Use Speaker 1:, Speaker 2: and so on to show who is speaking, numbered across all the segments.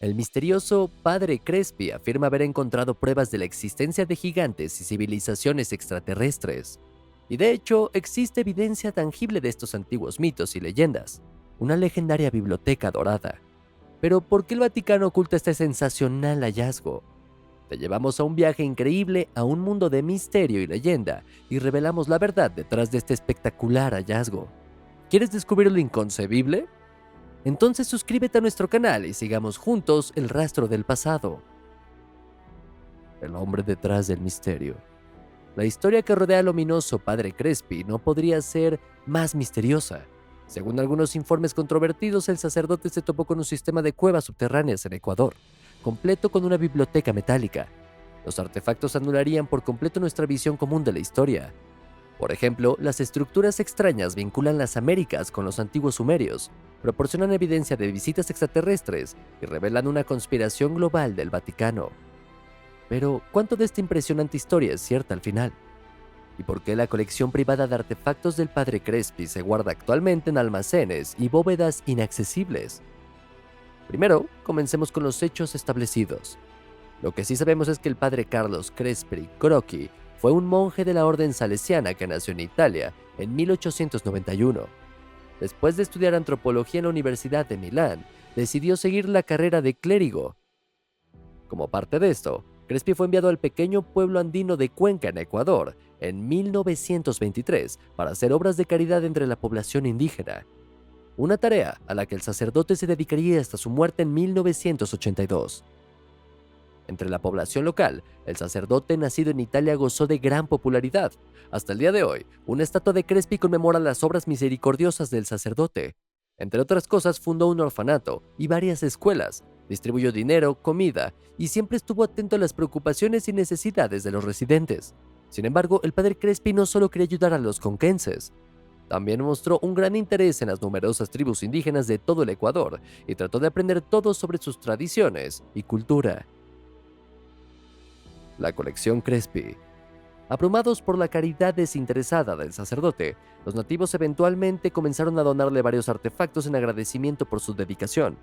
Speaker 1: El misterioso Padre Crespi afirma haber encontrado pruebas de la existencia de gigantes y civilizaciones extraterrestres. Y de hecho, existe evidencia tangible de estos antiguos mitos y leyendas, una legendaria biblioteca dorada. Pero ¿por qué el Vaticano oculta este sensacional hallazgo? Te llevamos a un viaje increíble a un mundo de misterio y leyenda y revelamos la verdad detrás de este espectacular hallazgo. ¿Quieres descubrir lo inconcebible? Entonces suscríbete a nuestro canal y sigamos juntos el rastro del pasado. El hombre detrás del misterio. La historia que rodea al ominoso Padre Crespi no podría ser más misteriosa. Según algunos informes controvertidos, el sacerdote se topó con un sistema de cuevas subterráneas en Ecuador, completo con una biblioteca metálica. Los artefactos anularían por completo nuestra visión común de la historia. Por ejemplo, las estructuras extrañas vinculan las Américas con los antiguos sumerios, proporcionan evidencia de visitas extraterrestres y revelan una conspiración global del Vaticano. Pero, ¿cuánto de esta impresionante historia es cierta al final? ¿Y por qué la colección privada de artefactos del Padre Crespi se guarda actualmente en almacenes y bóvedas inaccesibles? Primero, comencemos con los hechos establecidos. Lo que sí sabemos es que el padre Carlos Crespi Crocchi fue un monje de la orden salesiana que nació en Italia en 1891. Después de estudiar antropología en la Universidad de Milán, decidió seguir la carrera de clérigo. Como parte de esto, Crespi fue enviado al pequeño pueblo andino de Cuenca, en Ecuador, en 1923 para hacer obras de caridad entre la población indígena, una tarea a la que el sacerdote se dedicaría hasta su muerte en 1982. Entre la población local, el sacerdote nacido en Italia gozó de gran popularidad. Hasta el día de hoy, una estatua de Crespi conmemora las obras misericordiosas del sacerdote. Entre otras cosas, fundó un orfanato y varias escuelas, distribuyó dinero, comida y siempre estuvo atento a las preocupaciones y necesidades de los residentes. Sin embargo, el padre Crespi no solo quería ayudar a los conquenses, también mostró un gran interés en las numerosas tribus indígenas de todo el Ecuador y trató de aprender todo sobre sus tradiciones y cultura. La colección Crespi. Abrumados por la caridad desinteresada del sacerdote, los nativos eventualmente comenzaron a donarle varios artefactos en agradecimiento por su dedicación.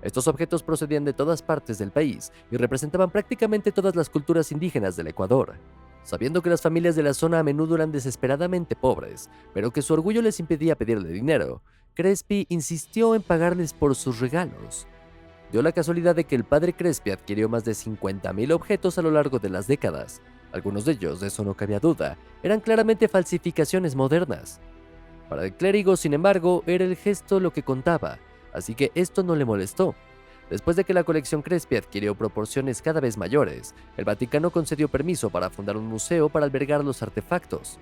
Speaker 1: Estos objetos procedían de todas partes del país y representaban prácticamente todas las culturas indígenas del Ecuador. Sabiendo que las familias de la zona a menudo eran desesperadamente pobres, pero que su orgullo les impedía pedirle dinero, Crespi insistió en pagarles por sus regalos. Dio la casualidad de que el padre Crespi adquirió más de 50.000 objetos a lo largo de las décadas. Algunos de ellos, de eso no cabía duda, eran claramente falsificaciones modernas. Para el clérigo, sin embargo, era el gesto lo que contaba, así que esto no le molestó. Después de que la colección Crespi adquirió proporciones cada vez mayores, el Vaticano concedió permiso para fundar un museo para albergar los artefactos.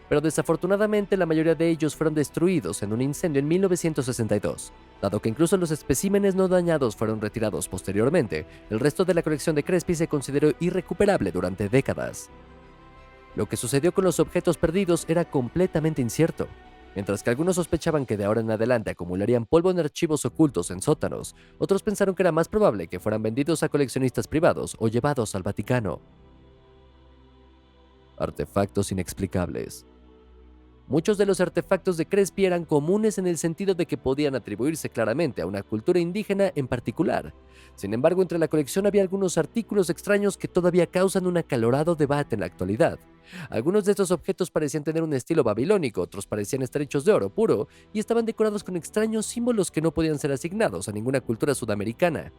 Speaker 1: Pero desafortunadamente la mayoría de ellos fueron destruidos en un incendio en 1962. Dado que incluso los especímenes no dañados fueron retirados posteriormente, el resto de la colección de Crespi se consideró irrecuperable durante décadas. Lo que sucedió con los objetos perdidos era completamente incierto. Mientras que algunos sospechaban que de ahora en adelante acumularían polvo en archivos ocultos en sótanos, otros pensaron que era más probable que fueran vendidos a coleccionistas privados o llevados al Vaticano. Artefactos inexplicables. Muchos de los artefactos de Crespi eran comunes en el sentido de que podían atribuirse claramente a una cultura indígena en particular. Sin embargo, entre la colección había algunos artículos extraños que todavía causan un acalorado debate en la actualidad. Algunos de estos objetos parecían tener un estilo babilónico, otros parecían estar hechos de oro puro y estaban decorados con extraños símbolos que no podían ser asignados a ninguna cultura sudamericana.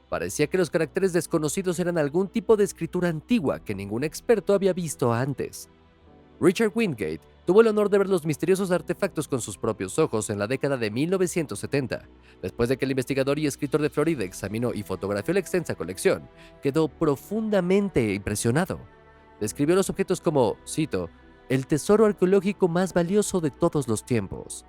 Speaker 1: Parecía que los caracteres desconocidos eran algún tipo de escritura antigua que ningún experto había visto antes. Richard Wingate tuvo el honor de ver los misteriosos artefactos con sus propios ojos en la década de 1970. Después de que el investigador y escritor de Florida examinó y fotografió la extensa colección, quedó profundamente impresionado. Describió los objetos como, cito, el tesoro arqueológico más valioso de todos los tiempos.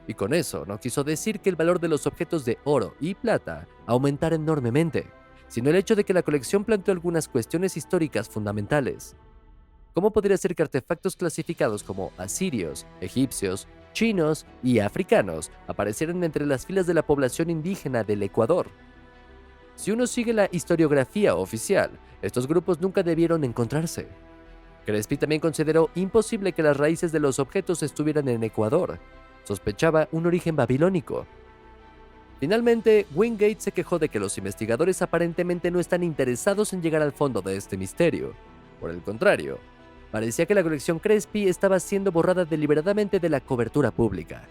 Speaker 1: Y con eso no quiso decir que el valor de los objetos de oro y plata aumentara enormemente, sino el hecho de que la colección planteó algunas cuestiones históricas fundamentales. ¿Cómo podría ser que artefactos clasificados como asirios, egipcios, chinos y africanos aparecieran entre las filas de la población indígena del Ecuador? Si uno sigue la historiografía oficial, estos grupos nunca debieron encontrarse. Crespi también consideró imposible que las raíces de los objetos estuvieran en Ecuador. Sospechaba un origen babilónico. Finalmente, Wingate se quejó de que los investigadores aparentemente no están interesados en llegar al fondo de este misterio. Por el contrario, parecía que la colección Crespi estaba siendo borrada deliberadamente de la cobertura pública.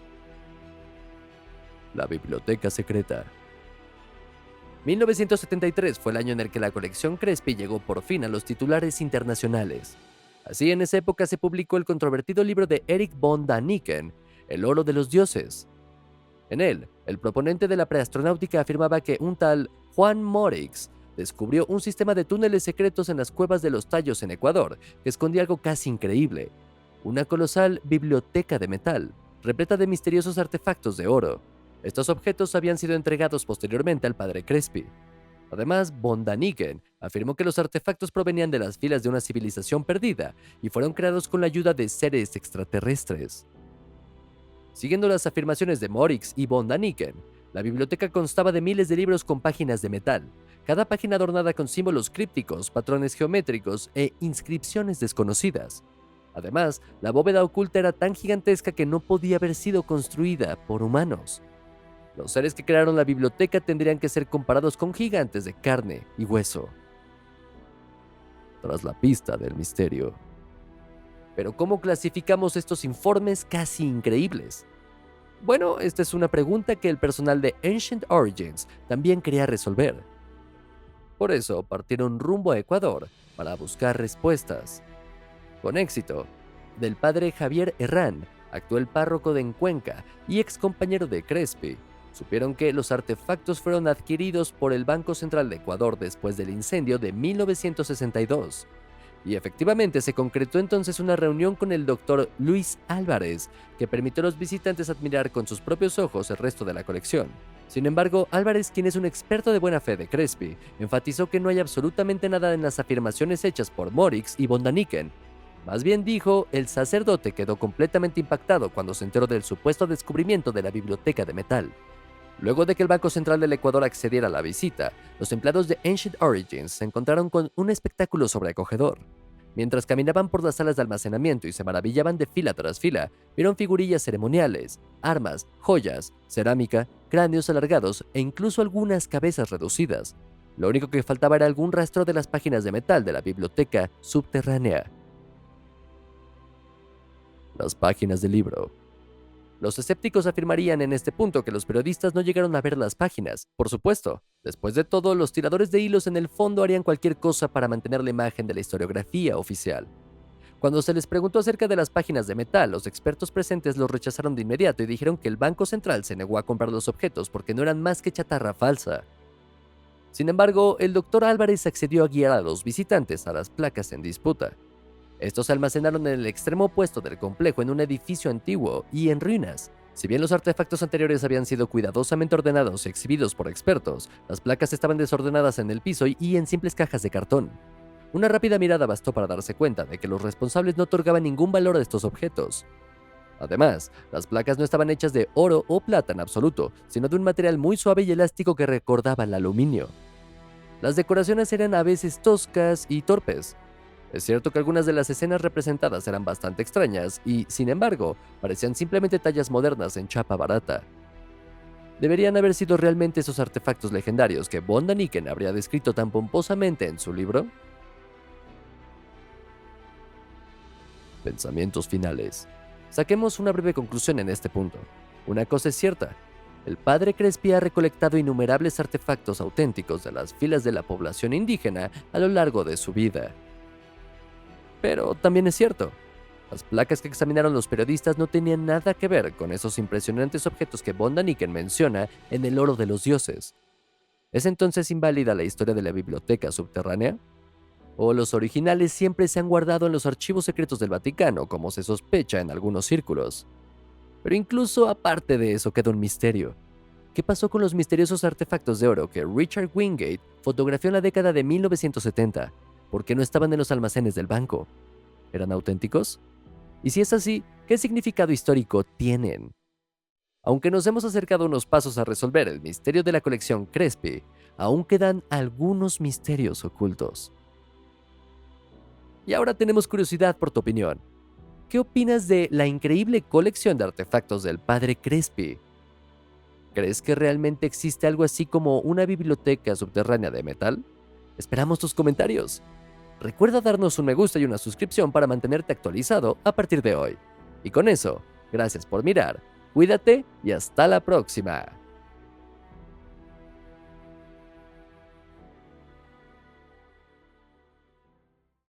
Speaker 1: La biblioteca secreta. 1973 fue el año en el que la colección Crespi llegó por fin a los titulares internacionales. Así, en esa época se publicó el controvertido libro de Eric von Daniken, El oro de los dioses. En él, el proponente de la preastronáutica afirmaba que un tal Juan Morix descubrió un sistema de túneles secretos en las cuevas de los Tallos en Ecuador, que escondía algo casi increíble: una colosal biblioteca de metal, repleta de misteriosos artefactos de oro. Estos objetos habían sido entregados posteriormente al padre Crespi. Además, von Daniken afirmó que los artefactos provenían de las filas de una civilización perdida y fueron creados con la ayuda de seres extraterrestres. Siguiendo las afirmaciones de Morix y von Daniken, la biblioteca constaba de miles de libros con páginas de metal, cada página adornada con símbolos crípticos, patrones geométricos e inscripciones desconocidas. Además, la bóveda oculta era tan gigantesca que no podía haber sido construida por humanos. Los seres que crearon la biblioteca tendrían que ser comparados con gigantes de carne y hueso. Tras la pista del misterio. Pero ¿cómo clasificamos estos informes casi increíbles? Bueno, esta es una pregunta que el personal de Ancient Origins también quería resolver. Por eso partieron rumbo a Ecuador para buscar respuestas. Con éxito, del padre Javier Herrán, actual párroco de Encuenca y ex compañero de Crespi, supieron que los artefactos fueron adquiridos por el Banco Central de Ecuador después del incendio de 1962. Y efectivamente se concretó entonces una reunión con el doctor Luis Álvarez, que permitió a los visitantes admirar con sus propios ojos el resto de la colección. Sin embargo, Álvarez, quien es un experto de buena fe de Crespi, enfatizó que no hay absolutamente nada en las afirmaciones hechas por Morix y von Daniken. Más bien dijo, el sacerdote quedó completamente impactado cuando se enteró del supuesto descubrimiento de la biblioteca de metal. Luego de que el Banco Central del Ecuador accediera a la visita, los empleados de Ancient Origins se encontraron con un espectáculo sobrecogedor. Mientras caminaban por las salas de almacenamiento y se maravillaban de fila tras fila, vieron figurillas ceremoniales, armas, joyas, cerámica, cráneos alargados e incluso algunas cabezas reducidas. Lo único que faltaba era algún rastro de las páginas de metal de la biblioteca subterránea. Las páginas del libro. Los escépticos afirmarían en este punto que los periodistas no llegaron a ver las páginas. Por supuesto, después de todo, los tiradores de hilos en el fondo harían cualquier cosa para mantener la imagen de la historiografía oficial. Cuando se les preguntó acerca de las páginas de metal, los expertos presentes los rechazaron de inmediato y dijeron que el Banco Central se negó a comprar los objetos porque no eran más que chatarra falsa. Sin embargo, el doctor Álvarez accedió a guiar a los visitantes a las placas en disputa. Estos se almacenaron en el extremo opuesto del complejo en un edificio antiguo y en ruinas. Si bien los artefactos anteriores habían sido cuidadosamente ordenados y exhibidos por expertos, las placas estaban desordenadas en el piso y en simples cajas de cartón. Una rápida mirada bastó para darse cuenta de que los responsables no otorgaban ningún valor a estos objetos. Además, las placas no estaban hechas de oro o plata en absoluto, sino de un material muy suave y elástico que recordaba el aluminio. Las decoraciones eran a veces toscas y torpes. Es cierto que algunas de las escenas representadas eran bastante extrañas y, sin embargo, parecían simplemente tallas modernas en chapa barata. ¿Deberían haber sido realmente esos artefactos legendarios que von Daniken habría descrito tan pomposamente en su libro? Pensamientos finales. Saquemos una breve conclusión en este punto. Una cosa es cierta. El padre Crespi ha recolectado innumerables artefactos auténticos de las filas de la población indígena a lo largo de su vida. Pero también es cierto, las placas que examinaron los periodistas no tenían nada que ver con esos impresionantes objetos que von Daniken menciona en El oro de los dioses. ¿Es entonces inválida la historia de la biblioteca subterránea? ¿O los originales siempre se han guardado en los archivos secretos del Vaticano, como se sospecha en algunos círculos? Pero incluso aparte de eso queda un misterio. ¿Qué pasó con los misteriosos artefactos de oro que Richard Wingate fotografió en la década de 1970? ¿Por qué no estaban en los almacenes del banco? ¿Eran auténticos? Y si es así, ¿qué significado histórico tienen? Aunque nos hemos acercado unos pasos a resolver el misterio de la colección Crespi, aún quedan algunos misterios ocultos. Y ahora tenemos curiosidad por tu opinión. ¿Qué opinas de la increíble colección de artefactos del padre Crespi? ¿Crees que realmente existe algo así como una biblioteca subterránea de metal? Esperamos tus comentarios. Recuerda darnos un me gusta y una suscripción para mantenerte actualizado a partir de hoy. Y con eso, gracias por mirar, cuídate y hasta la próxima.